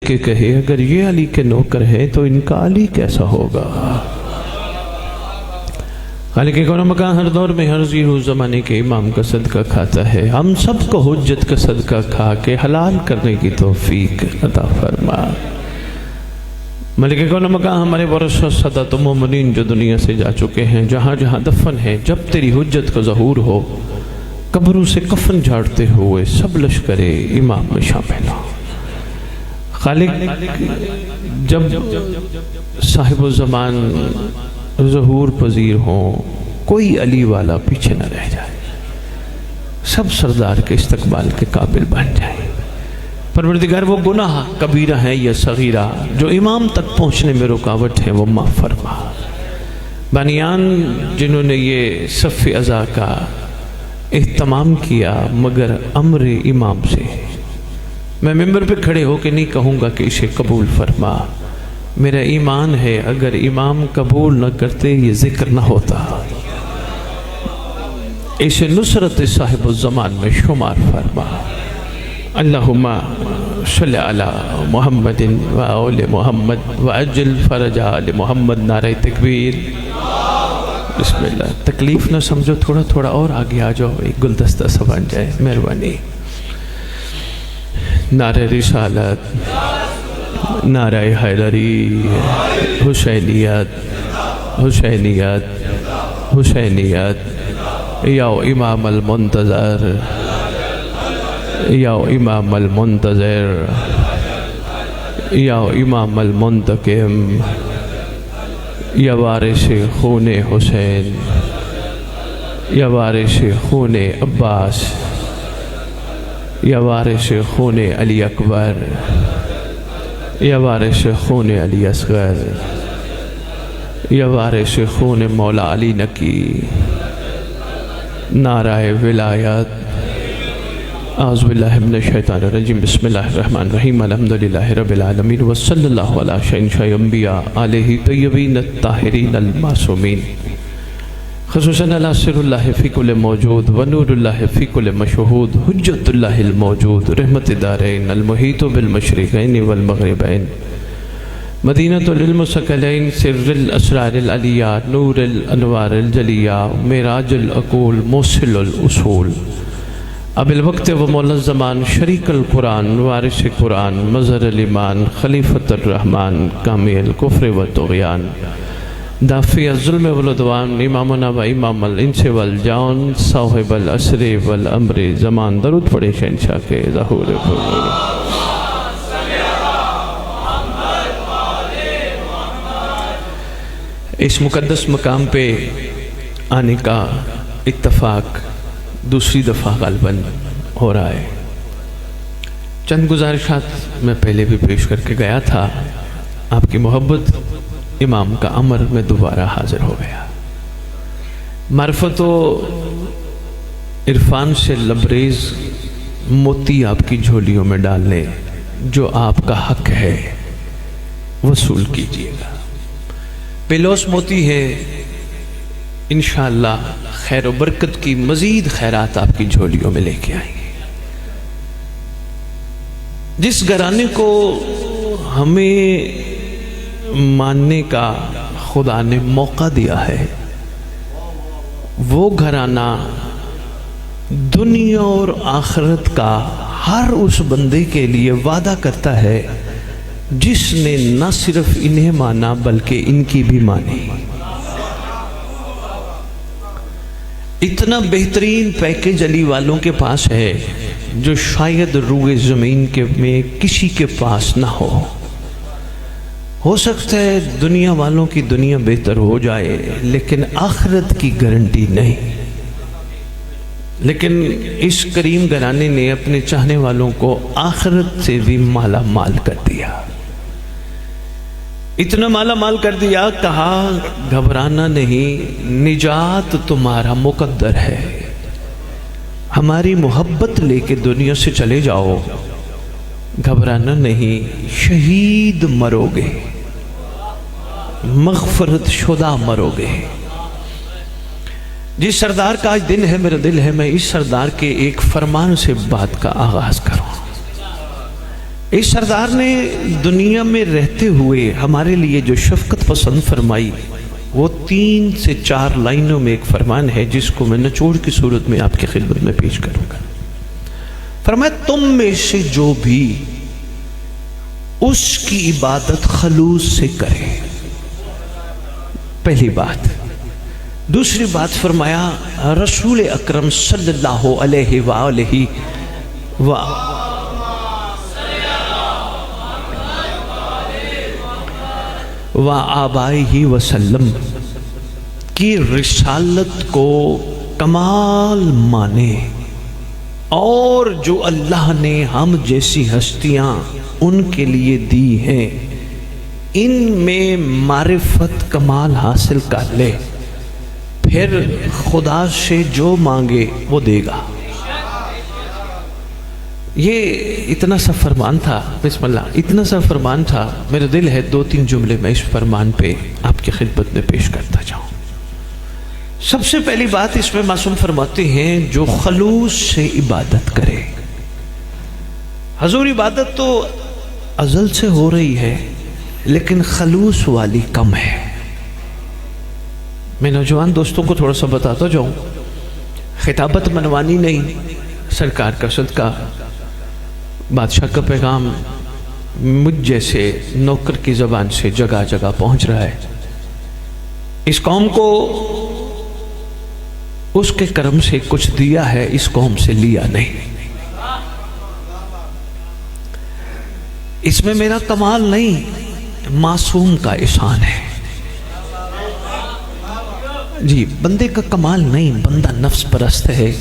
کہ کہے اگر یہ علی کے نوکر ہے تو ان کا علی کیسا ہوگا۔ خالق کون مکان ہر دور میں ہر زیرو زمانے کے امام کا صدقہ کھاتا ہے، ہم سب کو حجت کا صدقہ کھا کے حلال کرنے کی توفیق عطا فرما۔ ملک کون مکان ہمارے ورثہ سادات مومنین جو دنیا سے جا چکے ہیں، جہاں جہاں دفن ہے، جب تیری حجت کا ظہور ہو قبروں سے کفن جھاڑتے ہوئے سب لشکر امام میں شامل ہو۔ خالق جب صاحب الزمان ظہور پذیر ہوں کوئی علی والا پیچھے نہ رہ جائے، سب سردار کے استقبال کے قابل بن جائے۔ پروردگار وہ گناہ کبیرہ ہیں یا صغیرہ جو امام تک پہنچنے میں رکاوٹ ہے وہ معاف فرما۔ بانیان جنہوں نے یہ صف عزا کا اہتمام کیا مگر امر امام سے، میں ممبر پہ کھڑے ہو کے نہیں کہوں گا کہ اسے قبول فرما، میرا ایمان ہے اگر امام قبول نہ کرتے یہ ذکر نہ ہوتا، اسے نصرت صاحب الزمان میں شمار فرما۔ اللہم صلی علی محمد و آل محمد وعجل فرج آل محمد۔ نعرہ تکبیر، بسم اللہ۔ تکلیف نہ سمجھو، تھوڑا تھوڑا اور آگے آ جاؤ، ایک گلدستہ سا بن جائے، مہربانی۔ نعرہ رسالت، نعرہ حیدری، حسینیت حسینیت حسینیت، یا امام المنتظر یا امام المنتظر یا امام المنتقم، یا وارث خون حسین، یا وارث خون عباس، یا وارث خون علی اکبر، یا وارث خون علی اصغر، یا وارث خون مولا علی نکی۔ نعرہ ولایت۔ اعوذ باللہ من الشیطان الرجیم، بسم اللہ الرحمن الرحیم، الحمدللہ رب العالمین، وصلی اللہ علی شہنشاہ انبیاء آلہ طیبین الطاہرین المعصومین، خصوصاً علی سر اللہ فی کل موجود ونور اللہ فی کل مشہود، حجت اللہ الموجود، رحمت دارین، المحیط بالمشرقین والمغربین، مدینۃ للمثقلین، سر الاسرار العلیہ، نور الانوار الجلیہ، معراج العقول، موصل الاصول، اب الوقت و مولا الزمان، شریک القرآن، وارث قرآن، مظہر الایمان، خلیفۃ الرحمن، کامی الکفر و طغیان، دافع الظلم والعدوان، امامنا و امام الانس والجان، صاحب العصر والامر زمان۔ درود پڑھے شہنشاہ کے ظہور پر۔ اس مقدس مقام پہ آنے کا اتفاق دوسری دفعہ غالباً ہو رہا ہے۔ چند گزارشات میں پہلے بھی پیش کر کے گیا تھا، آپ کی محبت امام کا امر میں دوبارہ حاضر ہو گیا۔ معرفت و عرفان سے لبریز موتی آپ کی جھولیوں میں ڈالنے، جو آپ کا حق ہے وصول کیجیے گا۔ پیلوس موتی ہے، انشاءاللہ خیر و برکت کی مزید خیرات آپ کی جھولیوں میں لے کے آئیں گے۔ جس گھرانے کو ہمیں ماننے کا خدا نے موقع دیا ہے، وہ گھرانہ دنیا اور آخرت کا ہر اس بندے کے لیے وعدہ کرتا ہے جس نے نہ صرف انہیں مانا بلکہ ان کی بھی مانی۔ اتنا بہترین پیکیج علی والوں کے پاس ہے جو شاید روئے زمین میں کسی کے پاس نہ ہو سکتا ہے دنیا والوں کی دنیا بہتر ہو جائے لیکن آخرت کی گارنٹی نہیں۔ لیکن اس کریم گھرانے نے اپنے چاہنے والوں کو آخرت سے بھی مالا مال کر دیا، اتنا مالا مال کر دیا، کہا گھبرانا نہیں، نجات تمہارا مقدر ہے، ہماری محبت لے کے دنیا سے چلے جاؤ، گھبرانا نہیں، شہید مرو گے، مغفرت شدہ مرو گے۔ جس سردار کا آج دن ہے، میرا دل ہے میں اس سردار کے ایک فرمان سے بات کا آغاز کروں۔ اس سردار نے دنیا میں رہتے ہوئے ہمارے لیے جو شفقت پسند فرمائی وہ 3 سے 4 لائنوں میں ایک فرمان ہے جس کو میں نچوڑ کی صورت میں آپ کی خدمت میں پیش کروں گا۔ فرمایا تم میں سے جو بھی اس کی عبادت خلوص سے کرے، پہلی بات۔ دوسری بات فرمایا رسول اکرم صلی اللہ علیہ وآلہ وآبائہ وسلم کی رسالت کو کمال مانے، اور جو اللہ نے ہم جیسی ہستیاں ان کے لیے دی ہیں ان میں معرفت کمال حاصل کر لے، پھر خدا سے جو مانگے وہ دے گا۔ یہ اتنا سا فرمان تھا، بسم اللہ، اتنا سا فرمان تھا، میرا دل ہے 2-3 جملے میں اس فرمان پہ آپ کی خدمت میں پیش کرتا جاؤں۔ سب سے پہلی بات اس میں معصوم فرماتے ہیں جو خلوص سے عبادت کرے۔ حضور عبادت تو ازل سے ہو رہی ہے لیکن خلوص والی کم ہے۔ میں نوجوان دوستوں کو تھوڑا سا بتاتا جاؤں، خطابت منوانی نہیں، سرکار کا صدقہ، بادشاہ کا پیغام مجھ جیسے نوکر کی زبان سے جگہ جگہ پہنچ رہا ہے۔ اس قوم کو اس کے کرم سے کچھ دیا ہے، اس قوم سے لیا نہیں۔ اس میں میرا کمال نہیں، معصوم کا احسان ہے۔ جی، بندے کا کمال نہیں، بندہ نفس پرست ہے،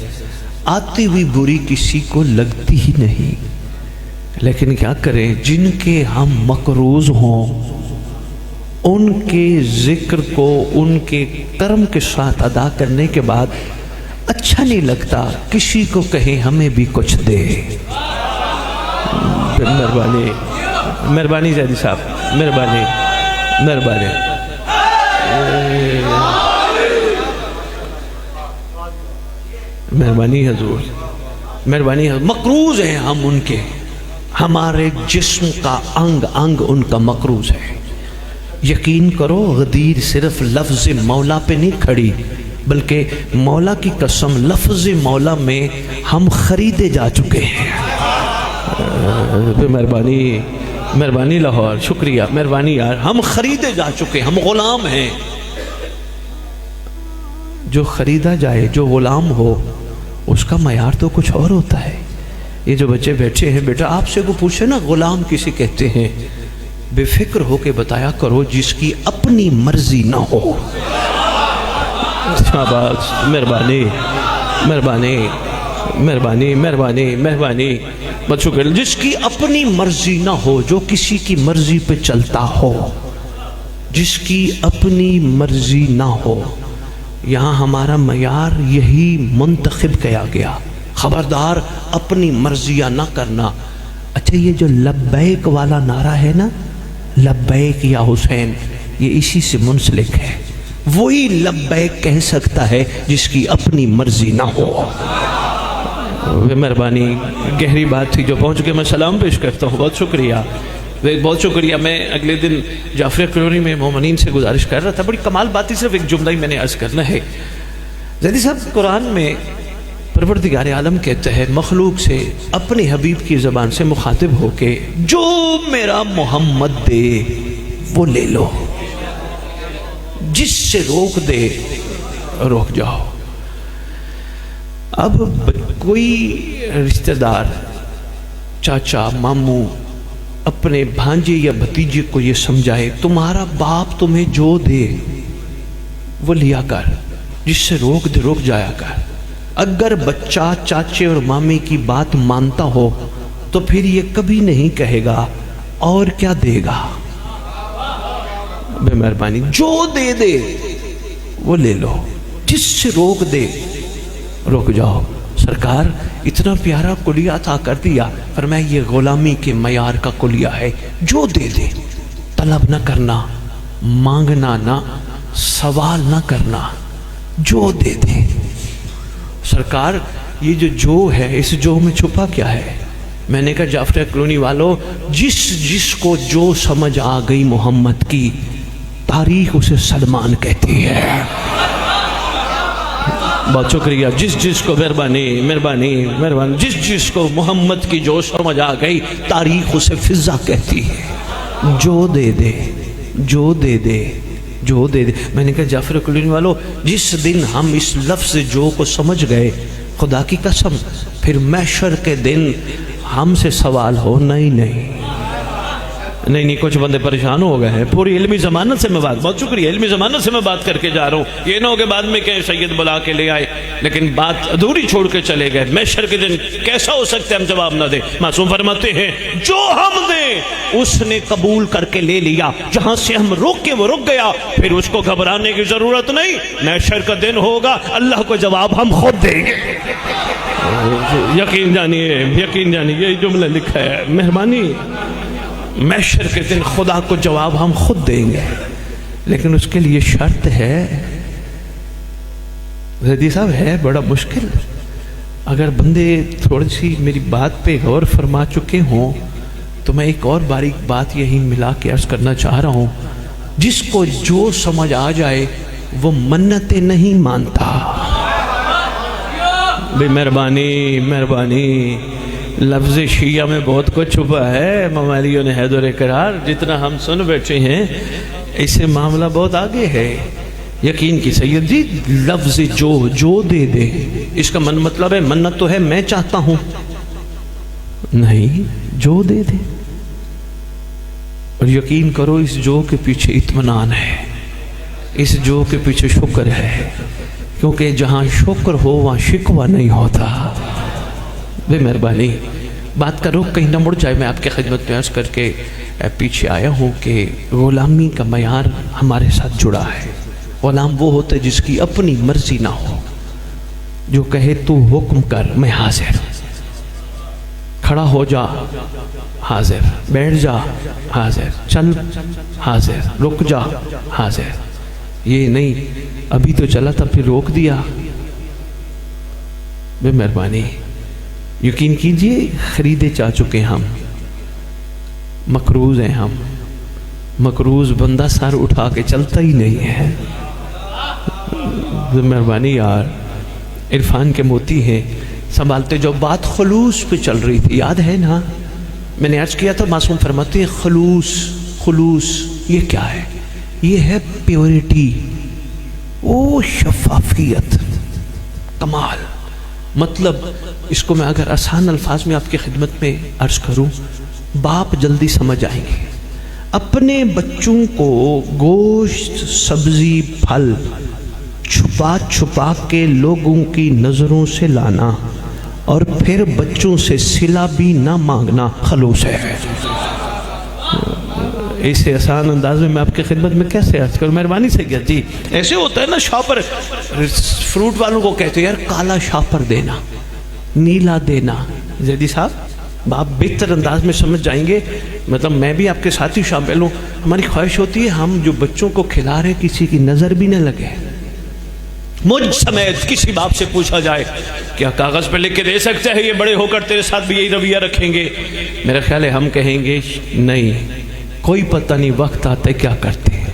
آتی ہوئی بری کسی کو لگتی ہی نہیں۔ لیکن کیا کریں، جن کے ہم مقروض ہوں ان کے ذکر کو ان کے کرم کے ساتھ ادا کرنے کے بعد اچھا نہیں لگتا کسی کو کہیں ہمیں بھی کچھ دے۔ مہربانی مہربانی زیدی صاحب، مہربانی مہربانی۔ مہربانی حضور، مہربانی حضور۔ مقروض ہیں ہم ان کے، ہمارے جسم کا انگ انگ ان کا مقروض ہے۔ یقین کرو غدیر صرف لفظ مولا پہ نہیں کھڑی، بلکہ مولا کی قسم لفظ مولا میں ہم خریدے جا چکے ہیں۔ مہربانی مہربانی لاہور، شکریہ، مہربانی یار، ہم خریدے جا چکے، ہم غلام ہیں۔ جو خریدا جائے، جو غلام ہو، اس کا معیار تو کچھ اور ہوتا ہے۔ یہ جو بچے بیٹھے ہیں، بیٹا آپ سے کو پوچھے نا غلام کسی کہتے ہیں، بے فکر ہو کے بتایا کرو جس کی اپنی مرضی نہ ہو۔ شاباش، مہربانی مہربانی مہربانی مہربانی مہربانی، بچوں کے جس کی اپنی مرضی نہ ہو، جو کسی کی مرضی پہ چلتا ہو، جس کی اپنی مرضی نہ ہو۔ یہاں ہمارا معیار یہی منتخب کیا گیا، خبردار اپنی مرضیاں نہ کرنا۔ اچھا، یہ جو لبیک والا نعرہ ہے نا، لبیک یا حسین، یہ اسی سے منسلک ہے۔ وہی لبیک کہہ سکتا ہے جس کی اپنی مرضی نہ ہو۔ مہربانی، گہری بات تھی جو پہنچ کے میں سلام پیش کرتا ہوں، بہت شکریہ، بہت شکریہ۔ میں اگلے دن جعفر کلونی میں مومنین سے گزارش کر رہا تھا، بڑی کمال بات تھی، صرف ایک جملہ ہی میں نے عرض کرنا ہے۔ زیدی صاحب، قرآن میں پروردگار عالم کہتا ہے مخلوق سے اپنی حبیب کی زبان سے مخاطب ہو کے، جو میرا محمد دے وہ لے لو، جس سے روک دے روک جاؤ۔ اب کوئی رشتہ دار، چاچا، ماموں اپنے بھانجے یا بھتیجے کو یہ سمجھائے تمہارا باپ تمہیں جو دے وہ لیا کر، جس سے روک دے روک جایا کر۔ اگر بچہ چاچے اور مامی کی بات مانتا ہو تو پھر یہ کبھی نہیں کہے گا اور کیا دے گا۔ بے مہربانی، جو دے دے وہ لے لو، جس سے روک دے روک جاؤ۔ سرکار اتنا پیارا کلیہ عطا کر دیا، فرمایا یہ غلامی کے معیار کا کلیہ ہے، جو دے دے، طلب نہ کرنا، مانگنا نہ، سوال نہ کرنا، جو دے دے۔ سرکار یہ جو ہے، اس جو میں چھپا کیا ہے؟ میں نے کہا جعفر کلونی والو، جس کو جو سمجھ آ گئی محمد کی، تاریخ اسے سلمان کہتی ہے۔ بہت شکریہ۔ جس کو مہربانی جس کو محمد کی جو سمجھ آ گئی، تاریخ اسے فضا کہتی ہے۔ جو دے دے۔ میں نے کہا جعفر کلونی والو، جس دن ہم اس لفظ جو کو سمجھ گئے، خدا کی قسم پھر محشر کے دن ہم سے سوال ہونا ہی نہیں۔ کچھ بندے پریشان ہو گئے ہیں۔ پوری علمی ضمانت سے میں بہت شکریہ، علمی ضمانت سے میں بات کر کے جا رہا ہوں۔ یہ نہ ہو کہ بعد میں کہ سید بلا کے لے آئے لیکن بات ادھوری چھوڑ کے چلے گئے۔ محشر کے دن کیسا ہو سکتا ہے ہم جواب نہ دیں؟ معصوم فرماتے ہیں جو ہم دیں اس نے قبول کر کے لے لیا، جہاں سے ہم رک کے وہ رک گیا، پھر اس کو گھبرانے کی ضرورت نہیں۔ محشر کا دن ہوگا، اللہ کو جواب ہم خود دیں گے۔ یقین جانیے یہ جملہ لکھا ہے، مہربانی، محشر کے دن خدا کو جواب ہم خود دیں گے، لیکن اس کے لیے شرط ہے۔ زیدی صاحب ہے بڑا مشکل۔ اگر بندے تھوڑی سی میری بات پہ غور فرما چکے ہوں تو میں ایک اور باریک بات یہی ملا کے عرض کرنا چاہ رہا ہوں۔ جس کو جو سمجھ آ جائے وہ منتیں نہیں مانتا۔ بے مہربانی لفظ شیعہ میں بہت کچھ چھپا ہے، ممالیوں نے حیدر اقرار جتنا ہم سن بیٹھے ہیں، اس سے معاملہ بہت آگے ہے۔ یقین کی سید جی، لفظ جو دے اس کا مطلب ہے منت تو ہے میں چاہتا ہوں نہیں، جو دے اور یقین کرو اس جو کے پیچھے اطمینان ہے، اس جو کے پیچھے شکر ہے، کیونکہ جہاں شکر ہو وہاں شکوہ نہیں ہوتا۔ بے مہربانی بات کا رخ کہیں نہ مڑ جائے۔ میں آپ کے خدمت میں عرض کر کے پیچھے آیا ہوں کہ غلامی کا معیار ہمارے ساتھ جڑا ہے۔ غلام وہ ہوتا ہے جس کی اپنی مرضی نہ ہو، جو کہے تو حکم کر میں حاضر، کھڑا ہو جا حاضر، بیٹھ جا حاضر، چل حاضر، رک جا حاضر۔ یہ نہیں ابھی تو چلا تھا پھر روک دیا۔ بے مہربانی یقین کیجئے خریدے چاہ چکے ہم، مقروض ہیں ہم، مقروض بندہ سر اٹھا کے چلتا ہی نہیں ہے۔ مہربانی یار، عرفان کے موتی ہیں سنبھالتے جو بات خلوص پہ چل رہی تھی، یاد ہے نا؟ میں نے عرض کیا تھا، معصوم فرماتے ہیں خلوص یہ کیا ہے؟ یہ ہے پیورٹی، او شفافیت، کمال۔ مطلب اس کو میں اگر آسان الفاظ میں آپ کی خدمت میں عرض کروں، باپ جلدی سمجھ آئیں گے۔ اپنے بچوں کو گوشت، سبزی، پھل چھپا کے لوگوں کی نظروں سے لانا اور پھر بچوں سے صلہ بھی نہ مانگنا خلوص ہے۔ ایسے آسان انداز میں آپ کی خدمت میں کیسے عرض کروں؟ مہربانی سے کیا جی، ایسے ہوتا ہے نا شاپر، فروٹ والوں کو کہتے ہیں یار کالا شاپر دینا، نیلا دینا۔ زیدی صاحب آپ بہتر انداز میں سمجھ جائیں گے، مطلب میں بھی آپ کے ساتھ ہی شامل ہوں۔ ہماری خواہش ہوتی ہے ہم جو بچوں کو کھلا رہے کسی کی نظر بھی نہ لگے۔ مجھ سمیت کسی باپ سے پوچھا جائے کیا کاغذ پہ لکھ کے دے سکتے ہیں یہ بڑے ہو کر تیرے ساتھ بھی یہی رویہ رکھیں گے؟ میرا خیال ہے ہم کہیں گے نہیں، کوئی پتہ نہیں وقت آتا ہے کیا کرتے ہیں۔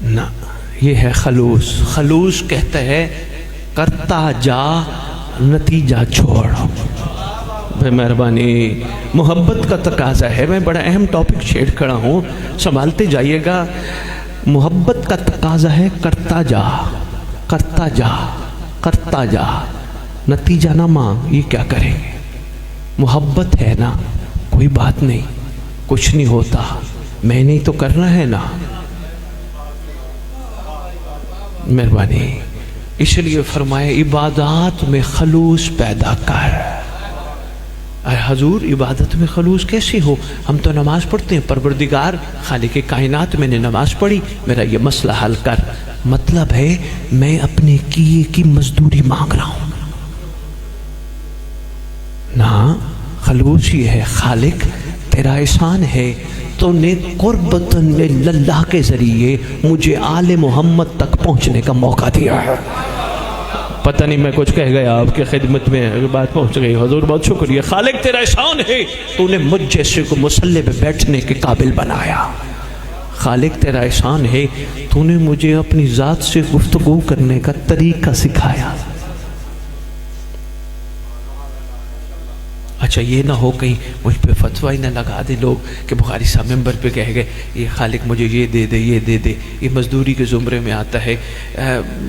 نہ، یہ ہے خلوص۔ خلوص کہتا ہے کرتا جا نتیجہ چھوڑ۔ بے مہربانی محبت کا تقاضا ہے۔ میں بڑا اہم ٹاپک چھیڑ کھڑا ہوں، سنبھالتے جائیے گا۔ محبت کا تقاضا ہے کرتا جا نتیجہ نہ مانگ۔ یہ کیا کریں گے؟ محبت ہے نا، کوئی بات نہیں، کچھ نہیں ہوتا، میں نے تو کرنا ہے نا۔ مہربانی اس لیے فرمائے عبادات میں خلوص پیدا کر۔ اے حضور عبادت میں خلوص کیسے ہو؟ ہم تو نماز پڑھتے ہیں، پروردگار خالق کائنات میں نے نماز پڑھی، میرا یہ مسئلہ حل کر۔ مطلب ہے میں اپنے کیے کی مزدوری مانگ رہا ہوں نا۔ خلوص یہ ہے خالق تیرا احسان ہے، تو نے قربتاً للہ کے ذریعے مجھے آل محمد تک پہنچنے کا موقع دیا ہے۔ پتہ نہیں میں کچھ کہہ گیا آپ کی خدمت میں بات پہنچ گئی حضور بہت شکریہ خالق تیرا احسان ہے تو نے مجھ جیسے کو مصلی پہ بیٹھنے کے قابل بنایا خالق تیرا احسان ہے تو نے مجھے اپنی ذات سے گفتگو کرنے کا طریقہ سکھایا اچھا یہ نہ ہو کہیں مجھ پہ فتوی نہ لگا دے لوگ کہ بخاری صاحب ممبر پہ کہہ گئے یہ خالق مجھے یہ دے دے یہ دے دے یہ مزدوری کے زمرے میں آتا ہے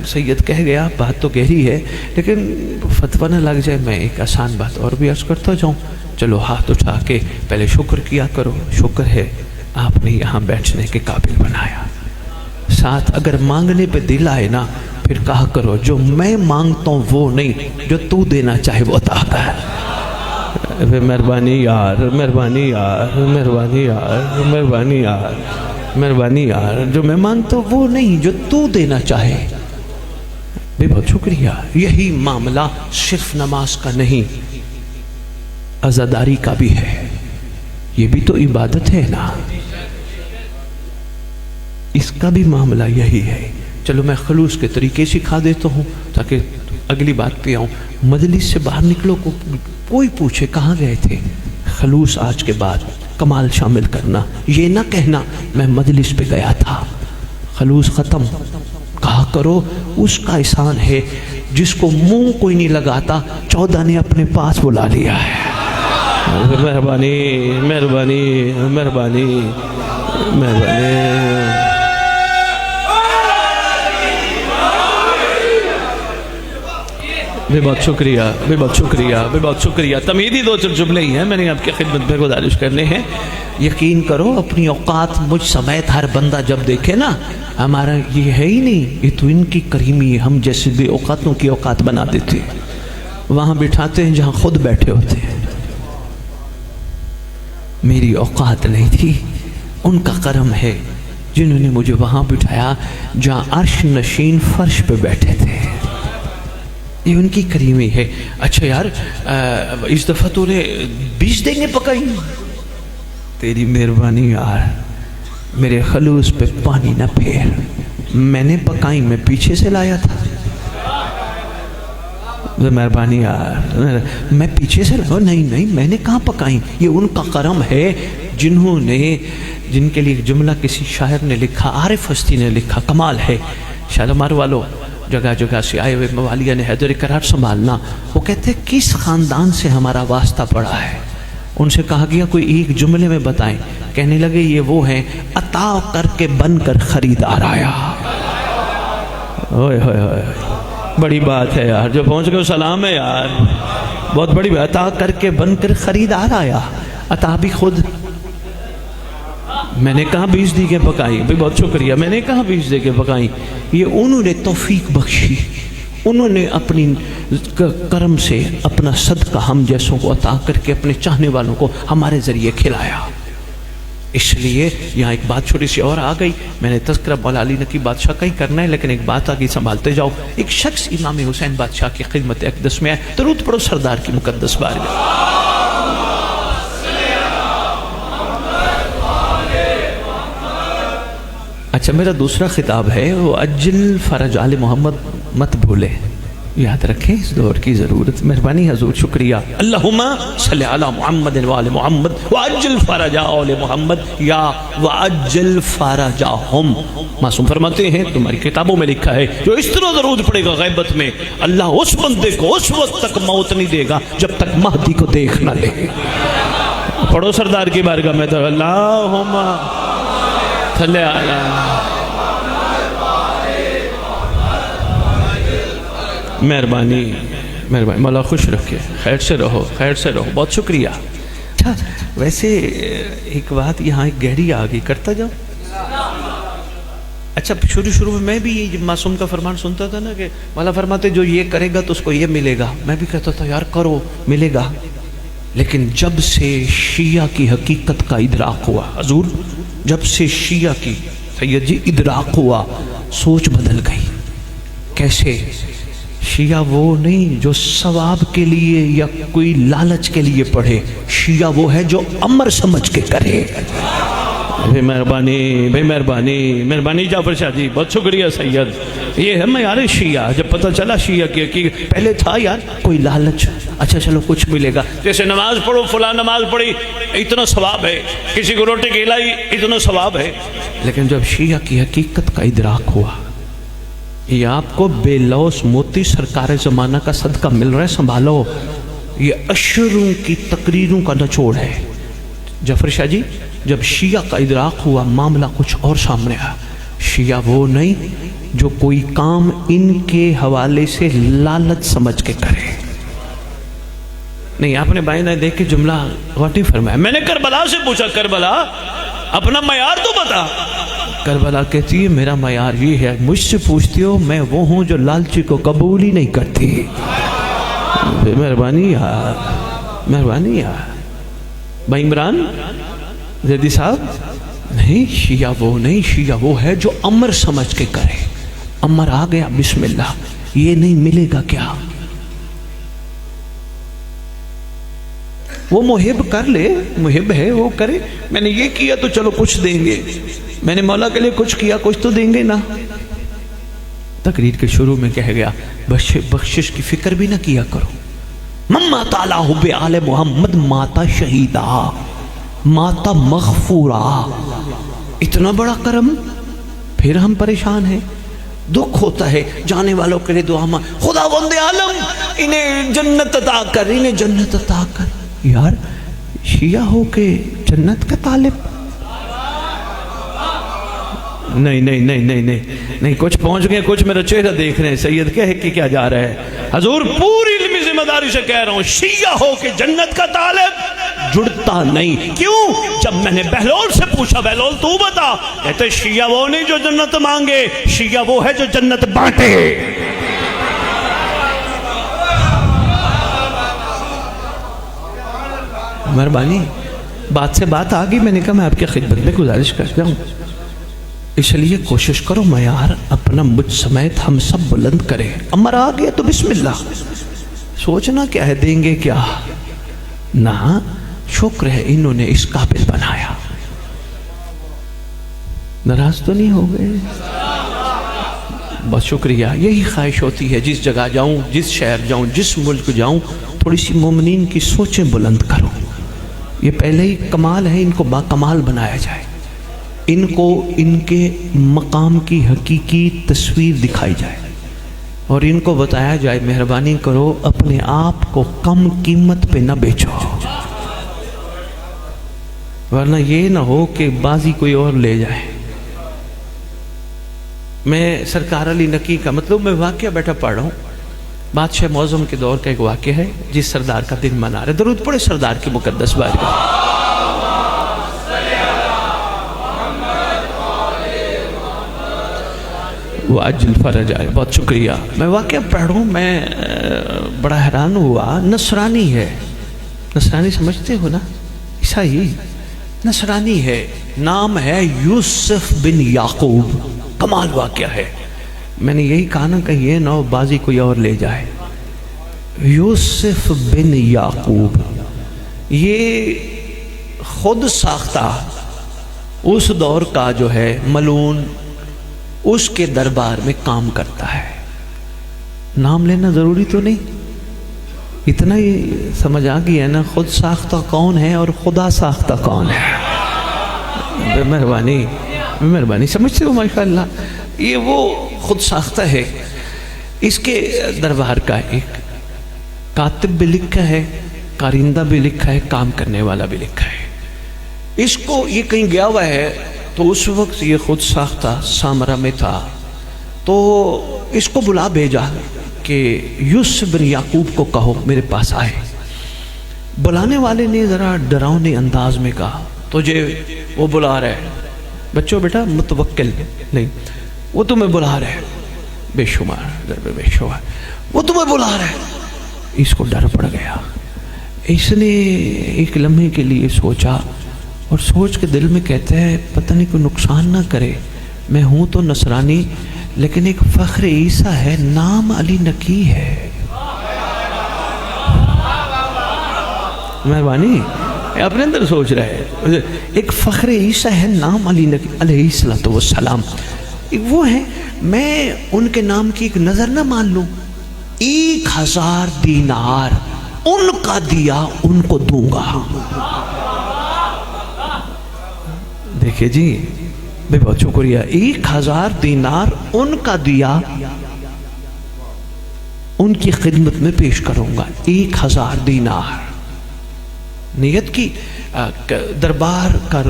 سید کہہ گیا بات تو گہری ہے لیکن فتوی نہ لگ جائے میں ایک آسان بات اور بھی عرض کرتا جاؤں چلو ہاتھ اٹھا کے پہلے شکر کیا کرو شکر ہے آپ نے یہاں بیٹھنے کے قابل بنایا ساتھ اگر مانگنے پہ دل آئے نا پھر کہا کرو جو میں مانگتا ہوں وہ نہیں جو تو دینا چاہے وہ عطا کر مہربانی یار مہربانی یار مہربانی یار مہربانی یار مہربانی یار جو میں مانگتا ہوں وہ نہیں جو تو دینا چاہے بھی بہت شکریہ یہی معاملہ صرف نماز کا نہیں عزاداری کا بھی ہے یہ بھی تو عبادت ہے نا اس کا بھی معاملہ یہی ہے چلو میں خلوص کے طریقے سکھا دیتا ہوں تاکہ اگلی بات پہ آؤں مجلس سے باہر نکلو کوئی پوچھے کہاں گئے تھے خلوص آج کے بعد کمال شامل کرنا یہ نہ کہنا میں مجلس پہ گیا تھا خلوص ختم کہا کرو اس کا احسان ہے جس کو منہ کوئی نہیں لگاتا 14 نے اپنے پاس بلا لیا ہے مہربانی مہربانی مہربانی مہربانی بے بہت شکریہ بے بہت شکریہ بے بہت شکریہ تمہیدی 2 جملے ہی ہیں میں نے آپ کی خدمت میں گزارش کرنے ہیں یقین کرو اپنی اوقات مجھ سمیت ہر بندہ جب دیکھے نا ہمارا یہ ہے ہی نہیں یہ تو ان کی کریمی ہے ہم جیسے بے اوقاتوں کی اوقات بنا دیتے وہاں بٹھاتے ہیں جہاں خود بیٹھے ہوتے ہیں میری اوقات نہیں تھی ان کا کرم ہے جنہوں نے مجھے وہاں بٹھایا جہاں عرش نشین فرش پہ بیٹھے تھے یہ ان کی کریمی ہے اچھا یار اس دفعہ تو نے 20 دیں گے پکائی تیری مہربانی یار میرے خلوص پہ پانی نہ پھیر میں نے پکائی میں پیچھے سے لایا تھا مہربانی یار میں پیچھے سے لایا نہیں میں نے کہاں پکائی یہ ان کا کرم ہے جنہوں نے جن کے لیے جملہ کسی شاعر نے لکھا عارف ہستی نے لکھا کمال ہے شالمار والو جگہ جگہ سے آئے ہوئے موالیہ نے حیدر قرار سنبھالنا وہ کہتے ہیں کس خاندان سے ہمارا واسطہ پڑا ہے ان سے کہا گیا کوئی ایک جملے میں بتائیں کہنے لگے یہ وہ ہیں عطا کر کے بن کر خریدار آیا اوئے ہوئے ہوئے بڑی بات ہے یار جو پہنچ گئے سلام ہے یار بہت بڑی بات عطا کر کے بن کر خریدار آیا عطا بھی خود میں نے کہاں 20 دیگیں پکائی بھی بہت شکریہ میں نے کہاں 20 دیگیں پکائی یہ انہوں نے توفیق بخشی انہوں نے اپنی کرم سے اپنا صدقہ ہم جیسوں کو عطا کر کے اپنے چاہنے والوں کو ہمارے ذریعے کھلایا اس لیے یہاں ایک بات چھوٹی سی اور آ گئی میں نے تذکرہ مولا علی نقی بادشاہ کا ہی کرنا ہے لیکن ایک بات آگئی سنبھالتے جاؤ ایک شخص امام حسین بادشاہ کی خدمت اقدس میں آئے درود پڑھو سردار کی مقدس بارگاہ اچھا میرا دوسرا خطاب ہے وہ اجل فرج آل محمد مت بھولے یاد رکھیں اس دور کی ضرورت مہربانی حضور شکریہ اللہم صلی علی محمد وآل محمد وعجل فرج آل محمد یا وعجل فرجہم معصوم فرماتے ہیں تمہاری کتابوں میں لکھا ہے جو اس طرح درود پڑے گا غیبت میں اللہ اس بندے کو اس وقت تک موت نہیں دے گا جب تک مہدی کو دیکھ نہ لے پڑھو سردار کی بارگاہ میں تو اللہم صلی علی مہربانی مہربانی مولا خوش رکھے خیر سے رہو بہت شکریہ اچھا ویسے ایک بات یہاں ایک گہری آگئی کرتا جاؤ اچھا شروع میں میں بھی یہ معصوم کا فرمان سنتا تھا نا کہ مولا فرماتے جو یہ کرے گا تو اس کو یہ ملے گا میں بھی کہتا تھا یار کرو ملے گا لیکن جب سے شیعہ کی حقیقت کا ادراک ہوا حضور جب سے شیعہ کی سید جی ادراک ہوا سوچ بدل گئی کیسے شیعہ وہ نہیں جو ثواب کے لیے یا کوئی لالچ کے لیے پڑھے شیعہ وہ ہے جو امر سمجھ کے کرے بھائی مہربانی، بھائی مہربانی، مہربانی جعفر شاہ جی، بہت شکریہ سید. یہ ہے معیار شیعہ. جب پتہ چلا شیعہ کی حقیقت، پہلے تھا یار کوئی لالچ، اچھا چلو کچھ ملے گا، جیسے نماز پڑھو، فلاں نماز پڑھی اتنا ثواب ہے، کسی کو روٹی کھلائی اتنا ثواب ہے. لیکن جب شیعہ کی حقیقت کا ادراک ہوا، یہ آپ کو بے لوث موتی سرکار زمانہ کا صدقہ مل رہا ہے، سنبھالو. یہ اشروں کی تقریروں کا نچوڑ ہے. جعفر شاہ جی جب شیعہ کا ادراک ہوا، معاملہ کچھ اور سامنے آیا. شیعہ وہ نہیں جو کوئی کام ان کے حوالے سے لالچ سمجھ کے کرے. نہیں، آپ نے بھائی نے دیکھ کے جملہ غوطی فرمایا. میں نے کربلا سے پوچھا، کربلا اپنا معیار تو بتا. کربلا کہتی ہے میرا معیار یہ ہے. مجھ سے پوچھتی ہو، میں وہ ہوں جو لالچی کو قبول ہی نہیں کرتی. مہربانی یار، مہربانی یار. بھائی عمران زیدی صاحب، نہیں شیعہ وہ نہیں، شیعہ وہ ہے جو امر سمجھ کے کرے. امر آ گیا، بسم اللہ، یہ نہیں ملے گا کیا؟ وہ محب کر لے، محب ہے وہ کرے. میں نے یہ کیا تو چلو کچھ دیں گے، میں نے مولا کے لیے کچھ کیا کچھ تو دیں گے نا. تقریر کے شروع میں کہہ گیا بخشش کی فکر بھی نہ کیا کرو. مما تعالیٰ حب آل محمد ماتا شہیدہ ماتا مغفورہ. اتنا بڑا کرم، پھر ہم پریشان ہیں. دکھ ہوتا ہے جانے والوں کے لیے دعا ماں، خدا وند عالم انہیں جنت عطا کر، انہیں جنت عطا کر. یار شیعہ ہو کے جنت کا طالب؟ نہیں نہیں نہیں نہیں نہیں نہیں، کچھ پہنچ گئے، کچھ میرا چہرہ دیکھ رہے ہیں. سید کہہ کے کیا جا رہا ہے؟ حضور پوری علمی ذمہ داری سے کہہ رہا ہوں، شیعہ ہو کے جنت کا طالب جڑتا نہیں. کیوں؟ جب میں نے بہلول سے پوچھا، بہلول تو بتا، کہتے شیعہ وہ نہیں جو جنت مانگے، شیعہ وہ ہے جو جنت بانٹے. مہربانی، بات سے بات آ گئی، میں نے کہا میں آپ کی خدمت میں گزارش کرتا ہوں، اس لیے کوشش کرو معیار اپنا مجھ سمیت ہم سب بلند کرے. امر آ گیا تو بسم اللہ. سوچنا کیا ہے، دیں گے کیا؟ نہ، شکر ہے انہوں نے اس قابل بنایا. ناراض تو نہیں ہو گئے؟ بہت شکریہ. یہی خواہش ہوتی ہے، جس جگہ جاؤں، جس شہر جاؤں، جس ملک جاؤں، تھوڑی سی مومنین کی سوچیں بلند کروں. یہ پہلے ہی کمال ہے، ان کو با کمال بنایا جائے، ان کو ان کے مقام کی حقیقی تصویر دکھائی جائے، اور ان کو بتایا جائے مہربانی کرو اپنے آپ کو کم قیمت پہ نہ بیچو، ورنہ یہ نہ ہو کہ بازی کوئی اور لے جائے. میں سرکار علی نقی کا مطلب میں واقعہ بیٹھا پڑھ رہا ہوں. بادشاہ معظم کے دور کا ایک واقعہ ہے، جس سردار کا دن منا رہے. درود پڑھے سردار کی مقدس بارگاہ. وہ عجل فرج آئے. بہت شکریہ. میں واقعہ پڑھ رہا ہوں، میں بڑا حیران ہوا. نصرانی ہے، نصرانی سمجھتے ہو نا، عیسائی نصرانی ہے، نام ہے یوسف بن یعقوب. کمال واقعہ ہے. میں نے یہی کہا نا کہ یہ نو بازی کوئی اور لے جائے. یوسف بن یعقوب یہ خود ساختہ اس دور کا جو ہے ملعون، اس کے دربار میں کام کرتا ہے. نام لینا ضروری تو نہیں، اتنا ہی سمجھ آ گیا ہے نا خود ساختہ کون ہے اور خدا ساختہ کون ہے. مہربانی مہربانی، سمجھتے ہو ماشاءاللہ. یہ وہ خود ساختہ ہے. اس کے دربار کا ایک کاتب بھی لکھا ہے، کارندہ بھی لکھا ہے، کام کرنے والا بھی لکھا ہے. اس کو یہ کہیں گیا ہوا ہے تو اس وقت یہ خود ساختہ سامرا میں تھا، تو اس کو بلا بھیجا کہ یوسف بن یعقوب کو کہو میرے پاس آئے. بلانے والے نے ذرا ڈراؤنے انداز میں کہا تجھے وہ بلا رہے. بچوں بیٹا متوکل نہیں، وہ تمہیں بلا رہے، بے شمار ضرب بے شمار، وہ تمہیں بلا رہے. اس کو ڈر پڑ گیا. اس نے ایک لمحے کے لیے سوچا، اور سوچ کے دل میں کہتے ہیں پتہ نہیں کوئی نقصان نہ کرے، میں ہوں تو نصرانی لیکن ایک فخر عیسیٰ ہے، نام علی نقی ہے. مہربانی اپنے اندر سوچ رہے ہیں. ایک فخر عیسیٰ ہے نام علی نبی علیہ السلام، وہ ہے میں ان کے نام کی ایک نظر نہ مان لوں. 1000 دینار ان کا دیا ان کو دوں گا. دیکھیں جی میں بہت شکریہ. 1000 دینار ان کا دیا ان کی خدمت میں پیش کروں گا. 1000 دینار نیت کی. دربار کا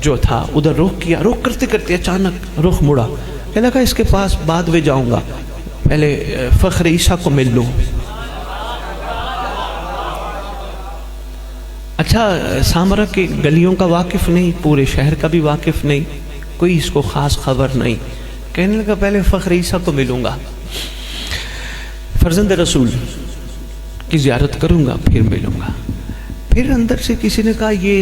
جو تھا ادھر رخ کیا، رخ کرتے کرتے اچانک رخ مڑا، کہ لگا اس کے پاس بعد میں جاؤں گا، پہلے فخر عیسیٰ کو مل لوں. اچھا سامرا کی گلیوں کا واقف نہیں، پورے شہر کا بھی واقف نہیں، کوئی اس کو خاص خبر نہیں. کہنے لگا پہلے فخر عیسیٰ کو ملوں گا، فرزند رسول کی زیارت کروں گا پھر ملوں گا. پھر اندر سے کسی نے کہا یہ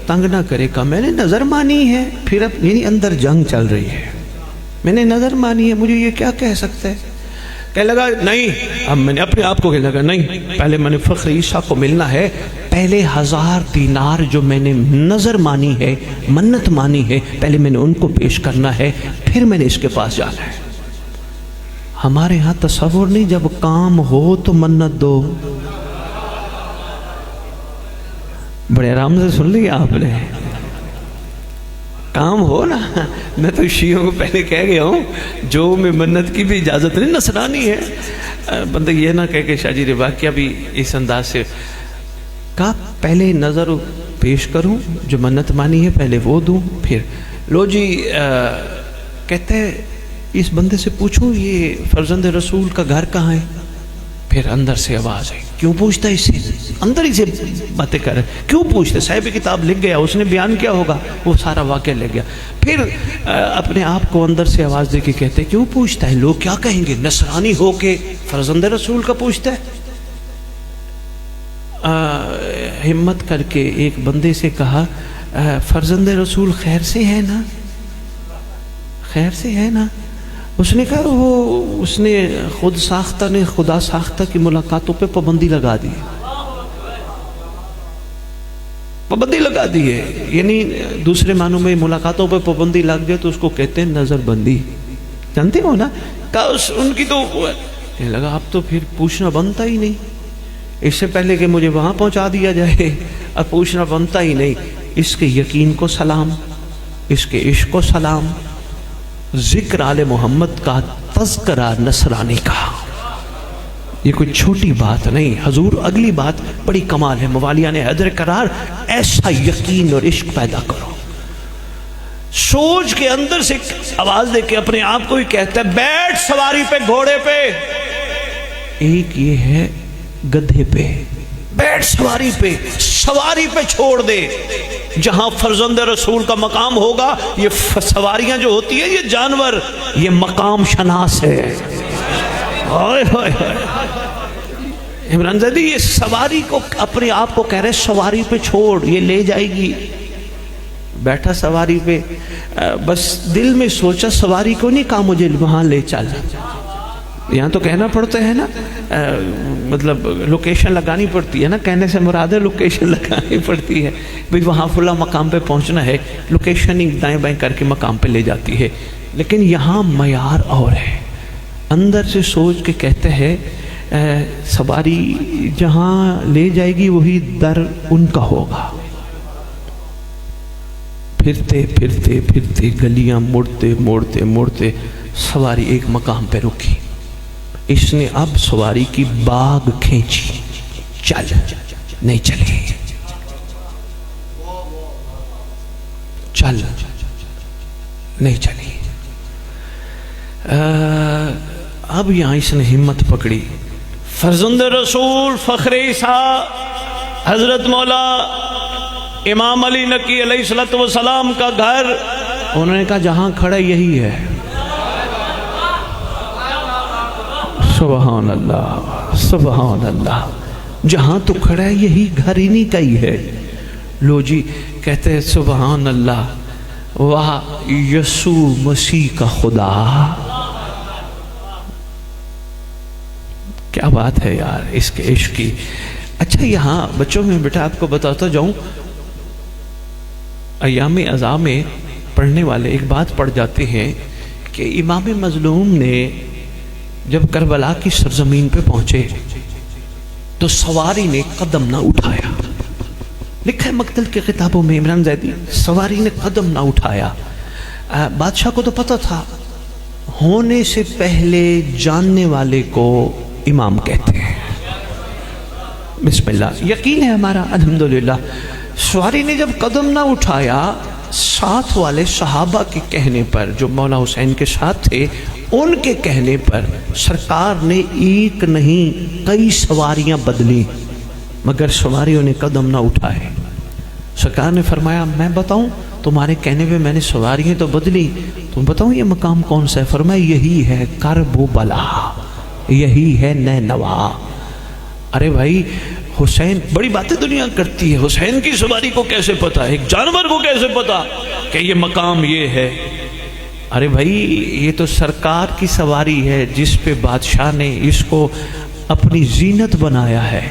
تنگ نہ کرے گا، میں نے نظر مانی ہے. پھر اب یعنی اندر جنگ چل رہی ہے، میں نے نظر مانی ہے، مجھے یہ کیا کہہ سکتا ہے. کہنے لگا نہیں، اب میں نے اپنے آپ کو کہنے لگا نہیں، پہلے میں نے فخر عیسیٰ کو ملنا ہے. پہلے 1000 دینار جو میں نے نظر مانی ہے، منت مانی ہے، پہلے میں نے ان کو پیش کرنا ہے، پھر میں نے اس کے پاس جانا ہے. ہمارے ہاں تصور نہیں، جب کام ہو تو منت دو. بڑے آرام سے سن لیا آپ نے. کام ہو نا. میں تو شیعوں کو پہلے کہہ گیا ہوں جو میں منت کی بھی اجازت نہیں، نصرانی ہے. بندہ یہ نہ کہہ کہ شاہ جی واقعہ بھی اس انداز سے کہا پہلے نظر پیش کروں، جو منت مانی ہے پہلے وہ دوں، پھر لو جی. کہتے ہیں اس بندے سے پوچھوں یہ فرزند رسول کا گھر کہاں ہے. پھر اندر سے آواز ہے، کیوں پوچھتا ہے اس سے؟ اندر ہی سے باتیں کر رہے، کیوں پوچھتے؟ صاحب کتاب لکھ گیا، اس نے بیان کیا ہوگا، وہ سارا واقعہ لکھ گیا. پھر اپنے آپ کو اندر سے آواز دے کے کہتے کیوں پوچھتا ہے، لوگ کیا کہیں گے، نصرانی ہو کے فرزند رسول کا پوچھتا ہے. ہمت کر کے ایک بندے سے کہا فرزند رسول خیر سے ہے نا، خیر سے ہے نا. اس نے کہا وہ اس نے خود ساختہ نے خدا ساختہ کی ملاقاتوں پہ پابندی لگا دی، پابندی لگا دی ہے. یعنی دوسرے معنوں میں ملاقاتوں پہ پابندی لگ جائے تو اس کو کہتے ہیں نظر بندی، جانتے ہو نا. کہا ان کی تو لگا اب تو پھر پوچھنا بنتا ہی نہیں، اس سے پہلے کہ مجھے وہاں پہنچا دیا جائے اب پوچھنا بنتا ہی نہیں. اس کے یقین کو سلام، اس کے عشق کو سلام، ذکر آل محمد کا، تذکرہ نصرانی کا. یہ کوئی چھوٹی بات نہیں حضور. اگلی بات بڑی کمال ہے، موالیان حیدر قرار ایسا یقین اور عشق پیدا کرو. سوچ کے اندر سے آواز دے کے اپنے آپ کو ہی کہتا ہے بیٹھ سواری پہ، گھوڑے پہ. ایک یہ ہے گدھے پہ، بیٹھ سواری پہ، سواری پہ چھوڑ دے. جہاں فرزند رسول کا مقام ہوگا، یہ سواریاں جو ہوتی ہیں یہ جانور، یہ مقام شناس ہے. عمران زیدی یہ سواری کو اپنے آپ کو کہہ رہے سواری پہ چھوڑ، یہ لے جائے گی. بیٹھا سواری پہ، بس دل میں سوچا سواری کو نہیں کہا مجھے وہاں لے چل. یہاں تو کہنا پڑتا ہے نا، مطلب لوکیشن لگانی پڑتی ہے نا، کہنے سے مراد ہے لوکیشن لگانی پڑتی ہے. بھئی وہاں فلاں مقام پہ پہنچنا ہے، لوکیشن ہی دائیں بائیں کر کے مقام پہ لے جاتی ہے. لیکن یہاں معیار اور ہے. اندر سے سوچ کے کہتے ہیں سواری جہاں لے جائے گی وہی در ان کا ہوگا. پھرتے پھرتے پھرتے گلیاں موڑتے موڑتے موڑتے سواری ایک مقام پہ رکی. اس نے اب سواری کی باگ کھینچی، چل نہیں چلے، چل نہیں چلی. اب یہاں اس نے ہمت پکڑی. فرزند رسول فخر عیسیٰ حضرت مولا امام علی نقی علیہ السلام کا گھر، انہوں نے کہا جہاں کھڑا یہی ہے. سبحان اللہ سبحان اللہ، جہاں تو کھڑا ہے یہی گھر انہی کا ہی ہے. لو جی کہتے ہیں سبحان اللہ، واہ یسوع مسیح کا خدا. کیا بات ہے یار اس کے عشق کی. اچھا یہاں بچوں میں بیٹا آپ کو بتاتا جاؤں، ایام ازا میں پڑھنے والے ایک بات پڑھ جاتے ہیں کہ امام مظلوم نے جب کربلا کی سرزمین پہ پہنچے تو سواری نے قدم نہ اٹھایا. لکھا ہے مقتل کی کتابوں میں عمران زیدی، سواری نے قدم نہ اٹھایا. بادشاہ کو تو پتہ تھا ہونے سے پہلے جاننے والے کو امام کہتے ہیں. بسم اللہ، یقین ہے ہمارا الحمدللہ. سواری نے جب قدم نہ اٹھایا، ساتھ والے صحابہ کے کہنے پر، جو مولا حسین کے ساتھ تھے، ان کے کہنے پر سرکار نے ایک نہیں کئی سواریاں بدلی، مگر سواریوں نے قدم نہ اٹھائے. سرکار نے فرمایا میں بتاؤں تمہارے کہنے پہ میں نے سواریاں تو بدلی، تم بتاؤں یہ مقام کون سا ہے؟ فرمایا یہی ہے کرب و بلا، یہی ہے نینوا. ارے بھائی حسین، بڑی باتیں دنیا کرتی ہے، حسین کی سواری کو کیسے پتا، ایک جانور کو کیسے پتا کہ یہ مقام یہ ہے؟ ارے بھائی یہ تو سرکار کی سواری ہے جس پہ بادشاہ نے اس کو اپنی زینت بنایا ہے.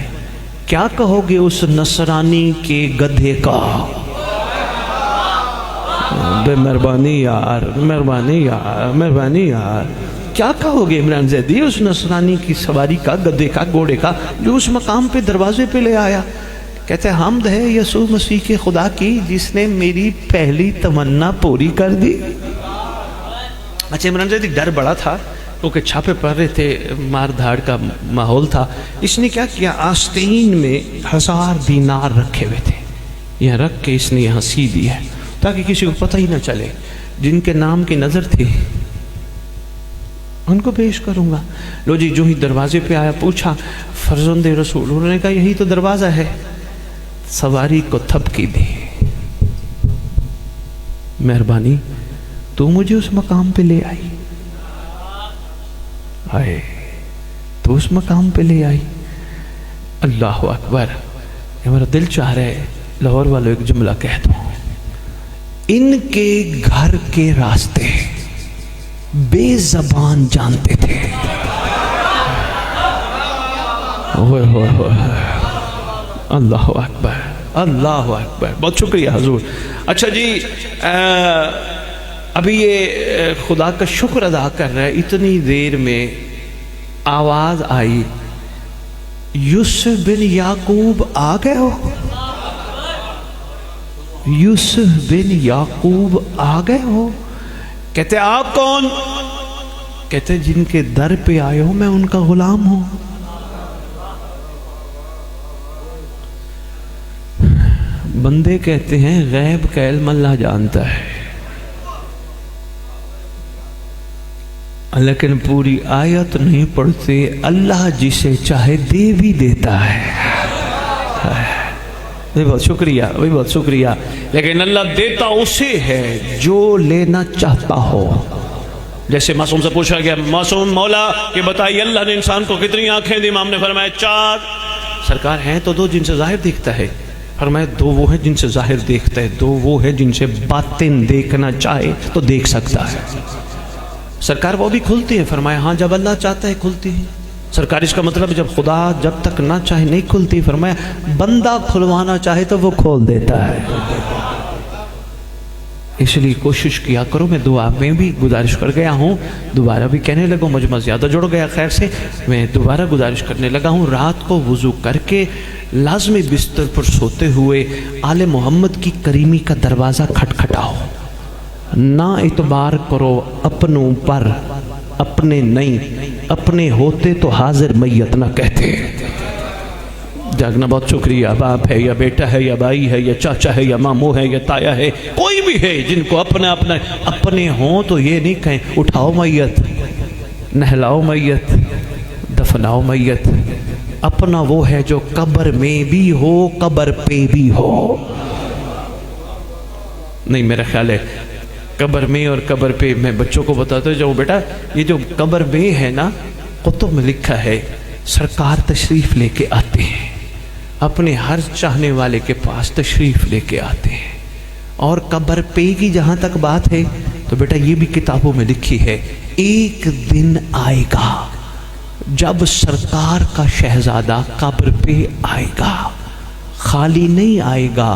کیا کہو گے اس نصرانی کے گدھے کا؟ بے مہربانی یار، مہربانی یار، مہربانی یار. کیا کہو گے عمران زیدی اس نصرانی کی سواری کا، گدھے کا، گھوڑے کا، جو اس مقام پہ دروازے پہ لے آیا؟ کہتے ہیں حمد ہے یسوع مسیح کے خدا کی جس نے میری پہلی تمنا پوری کر دی. اچھا عمران زیدی ڈر بڑا تھا کیونکہ چھاپے پڑ رہے تھے، مار دھاڑ کا ماحول تھا. اس نے کیا کیا، آستین میں 1000 دینار رکھے ہوئے تھے، یہاں رکھ کے اس نے یہاں سی دی ہے تاکہ کسی کو پتہ ہی نہ چلے. جن کے نام کی نظر تھی ان کو پیش کروں گا. لو جی جو ہی دروازے پہ آیا پوچھا فرزند رسول، انہوں نے کہا یہی تو دروازہ ہے. سواری کو تھپکی دی، مہربانی تو مجھے اس مقام پہ لے آئی، آئے تو اس مقام پہ لے آئی. اللہ اکبر. میرا دل چاہ رہا ہے لاہور والوں ایک جملہ کہہ دوں، ان کے گھر کے راستے بے زبان جانتے تھے. اللہ اکبر، اللہ اکبر. بہت شکریہ حضور. اچھا جی ابھی یہ خدا کا شکر ادا کر رہا ہے، اتنی دیر میں آواز آئی یوسف بن یعقوب آ گئے ہو، یوسف بن یعقوب آ گئے ہو. کہتے آپ کون؟ کہتے جن کے در پہ آئے ہو میں ان کا غلام ہوں. بندے کہتے ہیں غیب کا علم اللہ جانتا ہے، لیکن پوری آیت نہیں پڑھتے. اللہ جسے چاہے دے بھی دیتا ہے. بہت شکریہ، بہت شکریہ. لیکن اللہ دیتا اسے ہے جو لینا چاہتا ہو. جیسے معصوم سے پوچھا گیا معصوم مولا کہ بتائیے اللہ نے انسان کو کتنی آنکھیں دی؟ امام نے فرمایا 4. سرکار ہیں تو 2 جن سے ظاہر دیکھتا ہے. فرمایا 2 وہ ہیں جن سے ظاہر دیکھتا ہے، 2 وہ ہیں جن سے باطن دیکھنا چاہے تو دیکھ سکتا ہے. سرکار وہ بھی کھلتی ہے. فرمایا ہاں جب اللہ چاہتا ہے کھلتی ہے. سرکار اس کا مطلب جب خدا جب تک نہ چاہے نہیں کھلتی. فرمایا بندہ کھلوانا چاہے تو وہ کھول دیتا ہے. اس لیے کوشش کیا کرو. میں دعا میں بھی گزارش کر گیا ہوں، دوبارہ بھی کہنے لگا، مجمع زیادہ جڑ گیا خیر سے، میں دوبارہ گزارش کرنے لگا ہوں، رات کو وضو کر کے لازمی بستر پر سوتے ہوئے آل محمد کی کریمی کا دروازہ کھٹکھٹاؤ. نہ اعتبار کرو اپنوں پر، اپنے نہیں، اپنے ہوتے تو حاضر میت نہ کہتے. جاگنا. بہت شکریہ. باپ ہے یا بیٹا ہے یا بھائی ہے یا چاچا ہے یا ماموں ہے یا تایا ہے، کوئی بھی ہے جن کو اپنے ہوں تو یہ نہیں کہیں اٹھاؤ میت، نہلاؤ میت، دفناؤ میت. اپنا وہ ہے جو قبر میں بھی ہو قبر پہ بھی ہو. نہیں میرا خیال ہے قبر میں اور قبر پہ، میں بچوں کو بتاتا ہوں جو بیٹا یہ جو قبر میں ہے نا، کتب میں لکھا ہے سرکار تشریف لے کے آتے ہیں، اپنے ہر چاہنے والے کے پاس تشریف لے کے آتے ہیں. اور قبر پہ کی جہاں تک بات ہے تو بیٹا یہ بھی کتابوں میں لکھی ہے، ایک دن آئے گا جب سرکار کا شہزادہ قبر پہ آئے گا، خالی نہیں آئے گا،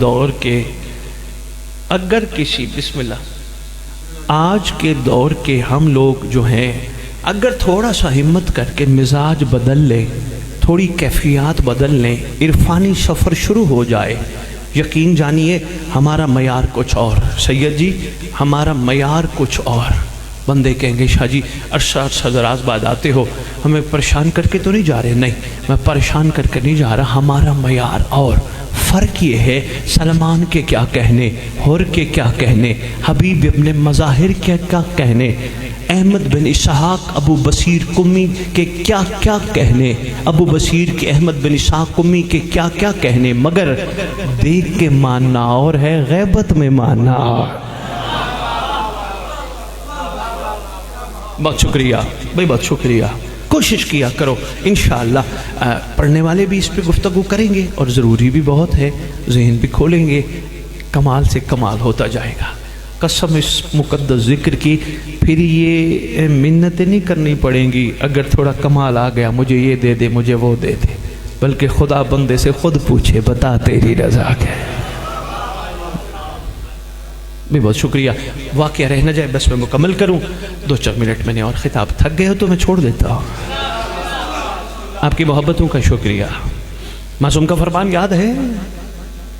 دور کے اگر کسی بسم اللہ آج کے دور کے ہم لوگ جو ہیں اگر تھوڑا سا ہمت کر کے مزاج بدل لیں، تھوڑی کیفیات بدل لیں، عرفانی سفر شروع ہو جائے، یقین جانیے ہمارا معیار کچھ اور، سید جی ہمارا معیار کچھ اور۔ بندے کہیں گے شاہ جی عرصہ دراز بعد آتے ہو، ہمیں پریشان کر کے تو نہیں جا رہے؟ نہیں، میں پریشان کر کے نہیں جا رہا، ہمارا معیار اور۔ فرق یہ ہے سلمان کے کیا کہنے، حر کے کیا کہنے، حبیب ابن مظاہر کے کیا کہنے، احمد بن اسحاق ابو بصیر قمی کے کیا کیا کہنے، ابو بصیر کے احمد بن اسحاق قمی کے کیا کیا کہنے، مگر دیکھ کے ماننا اور ہے، غیبت میں ماننا اور۔ بہت شکریہ بھائی، بہت شکریہ۔ کوشش کیا کرو، انشاءاللہ پڑھنے والے بھی اس پہ گفتگو کریں گے اور ضروری بھی بہت ہے، ذہن بھی کھولیں گے، کمال سے کمال ہوتا جائے گا۔ قسم اس مقدس ذکر کی، پھر یہ منتیں نہیں کرنی پڑیں گی اگر تھوڑا کمال آ گیا مجھے یہ دے دے مجھے وہ دے دے، بلکہ خدا بندے سے خود پوچھے بتا تیری رضا کیا ہے۔ بھی بہت شکریہ، واقعہ رہ نہ جائے بس میں مکمل کروں، 2-4 منٹ میں نے اور خطاب، تھک گئے ہو تو میں چھوڑ دیتا ہوں۔ آپ کی محبتوں کا شکریہ۔ معصوم کا فرمان یاد ہے؟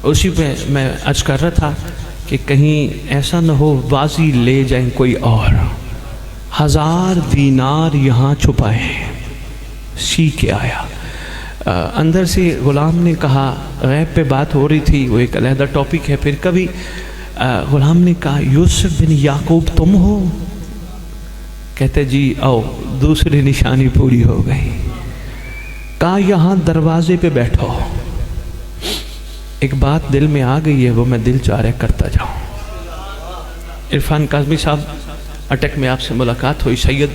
اسی پہ میں عرض کر رہا تھا کہ کہیں ایسا نہ ہو بازی لے جائیں کوئی اور، 1000 دینار یہاں چھپائے، سی کے آیا۔ اندر سے غلام نے کہا، غیب پہ بات ہو رہی تھی، وہ ایک علیحدہ ٹاپک ہے پھر کبھی، غلام نے کہا یوسف بن یعقوب تم ہو؟ کہتے جی آؤ، دوسری نشانی پوری ہو گئی۔ کہا یہاں دروازے پہ بیٹھو، ایک بات دل میں آ گئی ہے وہ میں دل چاہ رہا کرتا جاؤں۔ عرفان کاظمی صاحب اٹک میں آپ سے ملاقات ہوئی، سید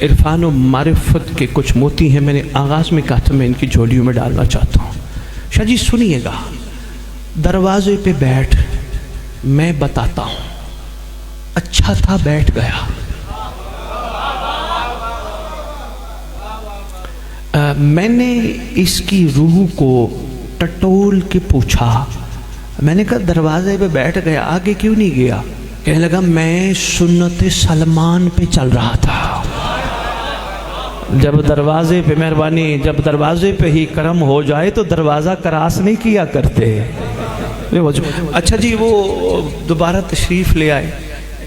عرفان و معرفت کے کچھ موتی ہیں، میں نے آغاز میں کہا تھا میں ان کی جھولیوں میں ڈالنا چاہتا ہوں۔ شاہ جی سنیے گا، دروازے پہ بیٹھ، میں بتاتا ہوں۔ اچھا تھا بیٹھ گیا۔ میں نے اس کی روح کو ٹٹول کے پوچھا، میں نے کہا دروازے پہ بیٹھ گیا، آگے کیوں نہیں گیا؟ کہنے لگا میں سنت سلمان پہ چل رہا تھا۔ جب دروازے پہ مہربانی، جب دروازے پہ ہی کرم ہو جائے تو دروازہ کراس نہیں کیا کرتے۔ اچھا جی وہ دوبارہ تشریف لے آئے،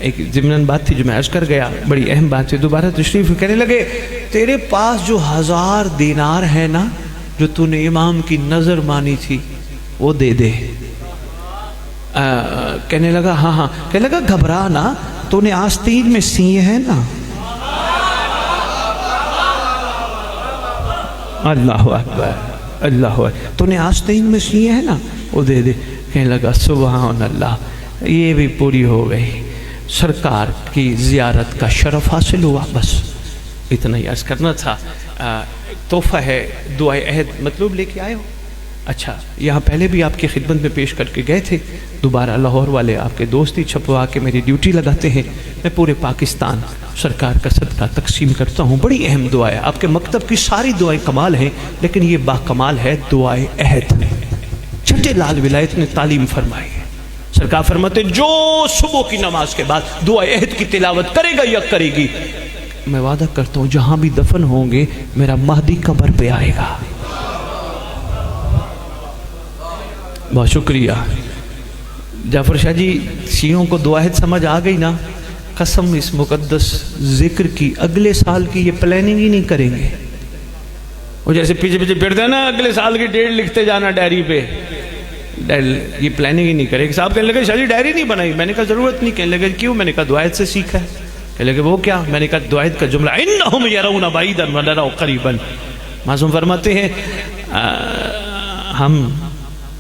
ایک ضمناً بات تھی جو میں عرض کر گیا، بڑی اہم بات تھی، دوبارہ تشریف کہنے لگے تیرے پاس جو 1000 دینار ہے نا جو تو نے امام کی نظر مانی تھی وہ دے دے۔ کہنے لگا ہاں ہاں، کہنے لگا گھبرا نا، تو نے آستین میں سیے ہیں نا۔ اللہ اکبر اللہ اکبر، تو نے آستین میں سیے ہیں نا وہ دے دے۔ کہنے لگا سبحان اللہ، یہ بھی پوری ہو گئی، سرکار کی زیارت کا شرف حاصل ہوا۔ بس اتنا ہی عرض کرنا تھا۔ تحفہ ہے دعائے عہد مطلوب لے کے آئے ہو؟ اچھا یہاں پہلے بھی آپ کی خدمت میں پیش کر کے گئے تھے، دوبارہ لاہور والے آپ کے دوستی چھپوا کے میری ڈیوٹی لگاتے ہیں، میں پورے پاکستان سرکار کا صدقہ تقسیم کرتا ہوں۔ بڑی اہم دعا ہے، آپ کے مکتب کی ساری دعائیں کمال ہیں لیکن یہ با کمال ہے دعائے عہد۔ چھٹے لال ولایت نے تعلیم فرمائی ہے، سرکار فرماتے جو صبح کی نماز کے بعد دعائے عہد کی تلاوت کرے گا یا کرے گی، میں وعدہ کرتا ہوں جہاں بھی دفن ہوں گے میرا مہدی قبر پہ آئے گا۔ بہت شکریہ جعفر شاہ جی، شیعوں کو دعا عہد سمجھ آ گئی نا، قسم اس مقدس ذکر کی اگلے سال کی یہ پلاننگ ہی نہیں کریں گے۔ وہ جیسے پیچھے پیچھے پھرتے ہیں نا، اگلے سال کی ڈیٹ لکھتے جانا ڈائری پہ، یہ پلاننگ ہی نہیں کرے گا۔ صاحب کہنے لگے شاہ جی ڈائری نہیں بنائی، میں نے کہا ضرورت نہیں۔ کہنے لگے کیوں؟ میں نے کہا دعا عہد سے سیکھا ہے۔ کہنے لگے وہ کیا؟ میں نے کہا دعا عہد کا جملہ انہم یرون بعیدا ونراہ قریبا۔ معصوم فرماتے ہیں ہم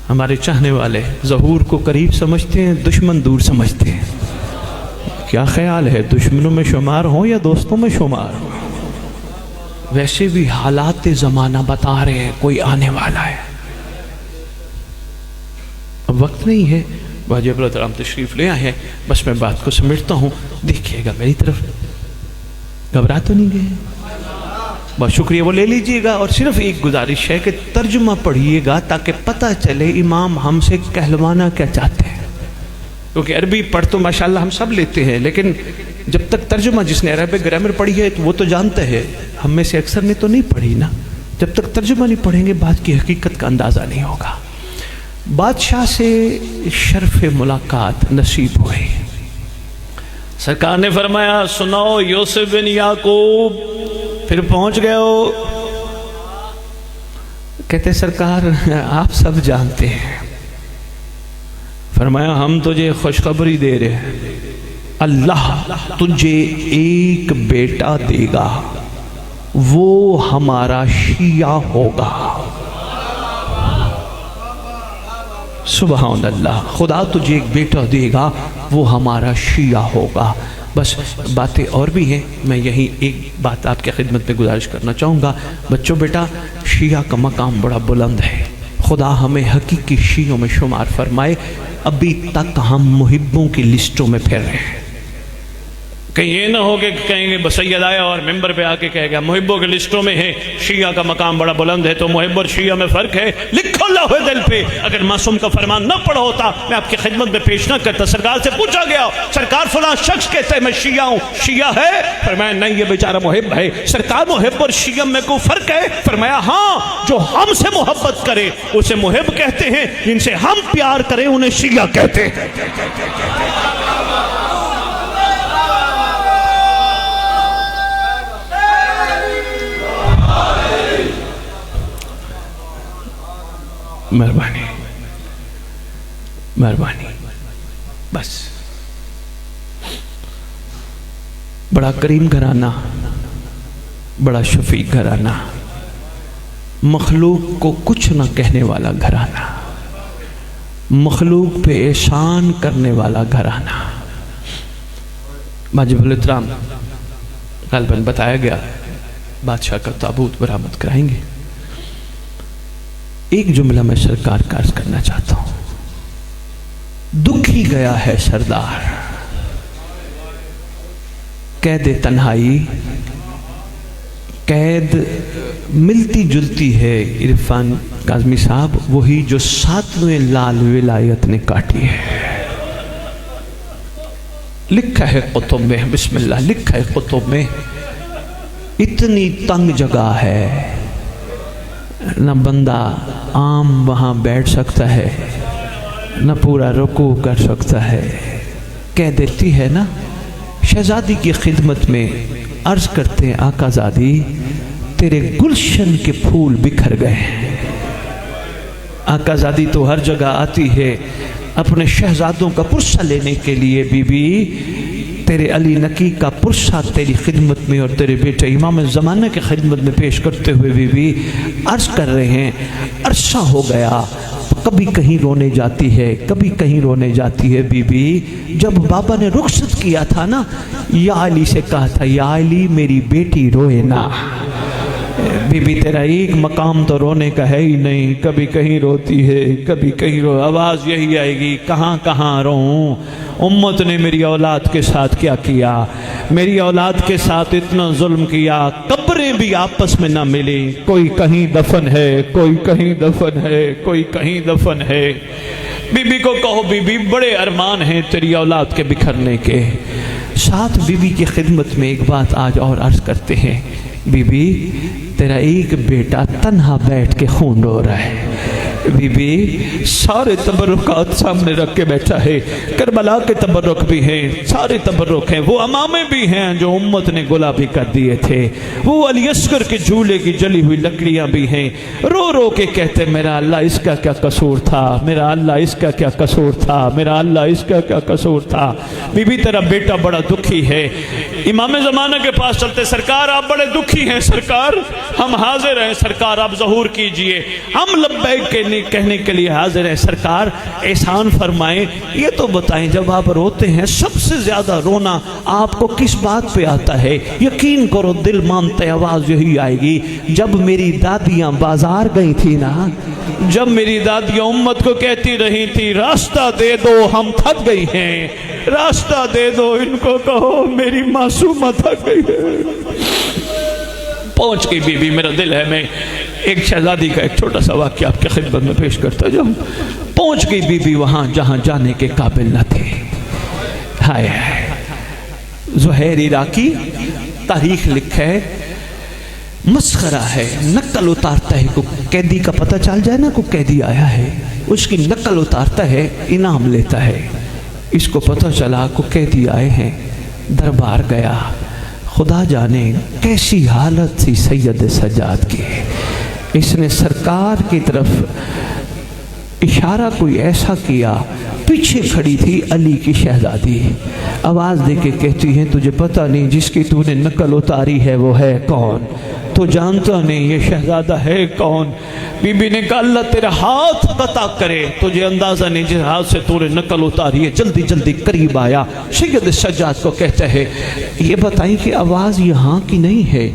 ہمارے چاہنے والے ظہور کو قریب سمجھتے ہیں، دشمن دور سمجھتے ہیں۔ کیا خیال ہے دشمنوں میں شمار ہوں یا دوستوں میں شمار ہوں؟ ویسے بھی حالات زمانہ بتا رہے ہیں کوئی آنے والا ہے۔ اب وقت نہیں ہے، واجب الحترام تشریف لے آئے ہیں، بس میں بات کو سمیٹتا ہوں، دیکھیے گا میری طرف، گھبرا تو نہیں گئے؟ بہت شکریہ، وہ لے لیجئے گا۔ اور صرف ایک گزارش ہے کہ ترجمہ پڑھیے گا تاکہ پتہ چلے امام ہم سے کہلوانا کیا چاہتے ہیں، کیونکہ عربی پڑھ تو ماشاءاللہ ہم سب لیتے ہیں، لیکن جب تک ترجمہ، جس نے عربی گرامر پڑھی ہے وہ تو جانتا ہے، ہم میں سے اکثر نے تو نہیں پڑھی نا۔ جب تک ترجمہ نہیں پڑھیں گے بات کی حقیقت کا اندازہ نہیں ہوگا۔ بادشاہ سے شرف ملاقات نصیب ہوئی۔ سرکار نے فرمایا سنو یوسف بن یعقوب، پھر پہنچ گئے ہو؟ کہتے سرکار آپ سب جانتے ہیں۔ فرمایا ہم تجھے خوشخبری دے رہے ہیں، اللہ تجھے ایک بیٹا دے گا، وہ ہمارا شیعہ ہوگا۔ سبحان اللہ، خدا تجھے ایک بیٹا دے گا، وہ ہمارا شیعہ ہوگا۔ بس باتیں اور بھی ہیں، میں یہی ایک بات آپ کی خدمت میں گزارش کرنا چاہوں گا۔ بچوں بیٹا، شیعہ کا مقام بڑا بلند ہے، خدا ہمیں حقیقی شیعوں میں شمار فرمائے۔ ابھی تک ہم محبوں کی لسٹوں میں پھر رہے ہیں، کہیں یہ نہ ہو کہ کہیں گے سید آیا اور ممبر پہ آ کے کہے گا محبوں کے لسٹوں میں ہے، شیعہ کا مقام بڑا بلند ہے، تو محب اور شیعہ میں فرق ہے، لکھو لوح دل پہ۔ اگر معصوم کا فرمان نہ پڑھا ہوتا میں آپ کی خدمت میں پیش نہ کرتا۔ سرکار سے پوچھا گیا، سرکار فلاں شخص کہتے ہیں میں شیعہ ہوں، شیعہ ہے؟ فرمایا نہیں، یہ بیچارہ محب ہے۔ سرکار محب اور شیعہ میں کوئی فرق ہے؟ فرمایا ہاں، جو ہم سے محبت کرے اسے محب کہتے ہیں، جن سے ہم پیار کریں انہیں شیعہ کہتے ہیں۔ مہربانی مہربانی، بس بڑا کریم گھرانہ، بڑا شفیق گھرانہ، مخلوق کو کچھ نہ کہنے والا گھرانہ، مخلوق پہ احسان کرنے والا گھرانہ۔ واجب الاحترام غالباً بتایا گیا بادشاہ کا تابوت برآمد کرائیں گے۔ ایک جملہ میں سرکار کا عرض کرنا چاہتا ہوں، دکھ ہی گیا ہے سردار، قید تنہائی، قید ملتی جلتی ہے عرفان کاظمی صاحب، وہی جو 7ویں لال ولایت نے کاٹی ہے۔ لکھا ہے کتب میں، بسم اللہ، لکھا ہے کتب میں، اتنی تنگ جگہ ہے نہ بندہ عام وہاں بیٹھ سکتا ہے، نہ پورا رکوع کر سکتا ہے۔ کہہ دیتی ہے نا، شہزادی کی خدمت میں عرض کرتے ہیں آقا زادی تیرے گلشن کے پھول بکھر گئے۔ آقا زادی تو ہر جگہ آتی ہے اپنے شہزادوں کا پرسہ لینے کے لیے، بی بی تیرے علی نکی کا پرسہ تیری خدمت میں اور تیرے بیٹے امام زمانہ کی خدمت میں پیش کرتے ہوئے بی بی عرض کر رہے ہیں، عرصہ ہو گیا، کبھی کہیں رونے جاتی ہے، کبھی کہیں رونے جاتی ہے۔ بی بی جب بابا نے رخصت کیا تھا نا، یا علی سے کہا تھا یا علی میری بیٹی روئے نا۔ بی بی تیرا ایک مقام تو رونے کا ہے ہی نہیں، کبھی کہیں روتی ہے، کبھی کہیں آواز یہی آئے گی کہاں کہاں روؤں، امت نے میری اولاد کے ساتھ کیا کیا، میری اولاد کے ساتھ اتنا ظلم کیا، قبریں بھی آپس میں نہ ملی، کوئی کہیں دفن ہے، کوئی کہیں دفن ہے، کوئی کہیں دفن ہے۔ بی بی کو کہو بی بی بڑے ارمان ہیں تیری اولاد کے بکھرنے کے۔ ساتھ بی بی کی خدمت میں ایک بات آج اور عرض کرتے ہیں، بی بی تیرا ایک بیٹا تنہا بیٹھ کے خون رو رہا ہے۔ بی بی سارے تبرکات سامنے رکھ کے بیٹھا ہے، کربلا کے تبرک بھی ہیں، سارے تبرک ہیں، وہ امامے بھی ہیں جو امت نے گلابی کر دیے تھے، وہ علی اصغر کے جھولے کی جلی ہوئی لکڑیاں بھی ہیں، رو رو کے کہتے میرا اللہ اس کا کیا قصور تھا، میرا اللہ اس کا کیا قصور تھا، میرا اللہ اس کا کیا قصور تھا۔ بی بی تیرا بیٹا بڑا دکھی ہے، امام زمانہ کے پاس چلتے، سرکار آپ بڑے دکھی ہیں، سرکار ہم حاضر ہیں، سرکار آپ ظہور کیجئے، ہم لبیک کہنے کے لیے حاضر ہیں، سرکار احسان فرمائیں، یہ تو بتائیں جب آپ روتے ہیں سب سے زیادہ رونا آپ کو کس بات پہ آتا ہے؟ یقین کرو دل مانتے آواز یہی آئے گی، جب میری دادیاں بازار گئی تھی نا، جب میری دادیاں امت کو کہتی رہی تھی راستہ دے دو ہم تھک گئی ہیں، راستہ دے دو ان کو کہو میری معصومہ تھک گئی ہے۔ پہنچ گئی بی بی. میرا دل ہے میں ایک شہزادی کا ایک چھوٹا سا واقعہ آپ کے خدمت میں پیش کرتا جاؤں. پہنچ گئی بی بی وہاں جہاں جانے کے قابل نہ تھے. ہائے ہائے. زہیر عراقی تاریخ لکھا ہے مسخرہ ہے. نقل اتارتا ہے, کو قیدی کا پتہ چل جائے نا کو قیدی آیا ہے, اس کی نقل اتارتا ہے, انعام لیتا ہے. اس کو پتہ چلا کو قیدی آئے ہیں, دربار گیا. خدا جانے کیسی حالت تھی سید سجاد کی. اس نے سرکار کی طرف اشارہ کوئی ایسا کیا, پیچھے کھڑی تھی علی کی شہزادی, آواز دے کے کہتی ہیں تجھے پتہ نہیں جس کی تو نے نقل اتاری ہے وہ ہے کون؟ تو جانتا نہیں یہ شہزادہ ہے کون؟ بی بی نے کہا اللہ تیرا ہاتھ قطع کرے, تجھے اندازہ نہیں جس ہاتھ سے تو نے نقل اتاری ہے. جلدی جلدی قریب آیا, سید سجاد کو کہتا ہے یہ بتائیں کہ آواز یہاں کی نہیں ہے,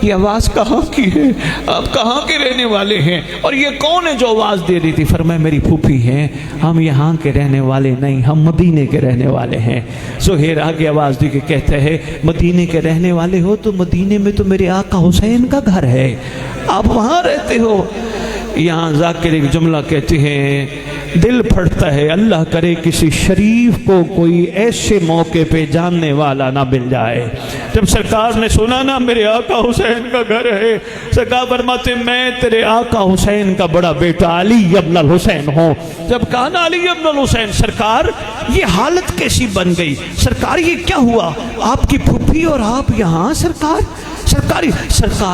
یہ آواز کہاں کی ہے؟ آپ کہاں کے رہنے والے ہیں؟ اور یہ کون ہے جو آواز دے رہی تھی؟ فرمایا میری پھوپھی ہیں, ہم یہاں کے رہنے والے نہیں, ہم مدینے کے رہنے والے ہیں. زہیر آگے آواز دے کے کہتا ہے مدینے کے رہنے والے ہو تو مدینے میں تو میرے آقا حسین کا گھر ہے, آپ وہاں رہتے ہو. یہاں ذاکر ایک جملہ کہتے ہیں دل پھٹتا ہے اللہ کرے کسی شریف کو کوئی ایسے موقع پہ جاننے والا نہ مل جائے. جب سرکار نے سنا نا میرے آقا حسین کا گھر ہے, سرکار فرماتے میں تیرے آقا حسین کا بڑا بیٹا علی ابن الحسین ہوں. جب کہا نا علی ابن الحسین, سرکار یہ حالت کیسی بن گئی؟ سرکار یہ کیا ہوا؟ آپ کی پھوپھی اور آپ یہاں؟ سرکار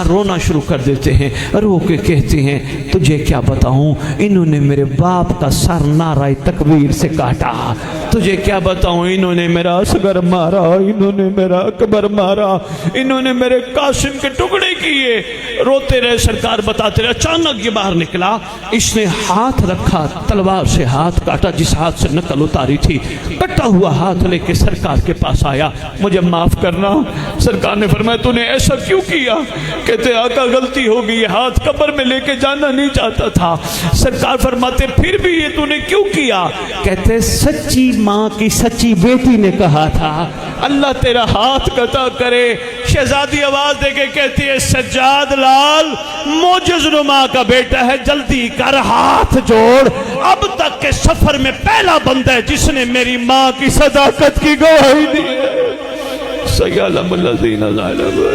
رونا شروع کر دیتے ہیں, رو کے کہتے ہیں تجھے کیا بتاؤں, انہوں نے میرے باپ کا سر نعرہ تکبیر سے کاٹا. تجھے کیا بتاؤں, انہوں نے میرا اصغر مارا, انہوں نے میرا اکبر مارا, انہوں نے میرے قاسم کے ٹکڑے کیے. روتے رہے, سرکار بتاتے رہے. اچانک یہ باہر نکلا, اس نے ہاتھ رکھا, تلوار سے ہاتھ کاٹا, جس ہاتھ سے نقل اتاری تھی, کٹا ہوا ہاتھ لے کے سرکار کے پاس آیا, مجھے معاف کرنا. سرکار نے فرمایا تو نے ایسا کیوں کیا؟ کہتے آقا غلطی ہو گئی, ہاتھ قبر میں لے کے جانا نہیں چاہتا تھا. سرکار فرماتے پھر بھی یہ تو نے کیوں کیا؟ کہتے سچی ماں کی سچی بیٹی نے کہا تھا اللہ تیرا ہاتھ قطع کرے. شہزادی آواز دے کے کہتی ہے سجاد لال معجز نما کا بیٹا ہے, جلدی کر ہاتھ جوڑ, اب تک کے سفر میں پہلا بندہ ہے جس نے میری ماں کی صداقت کی گواہی دی. سیعلم الذین ظلموا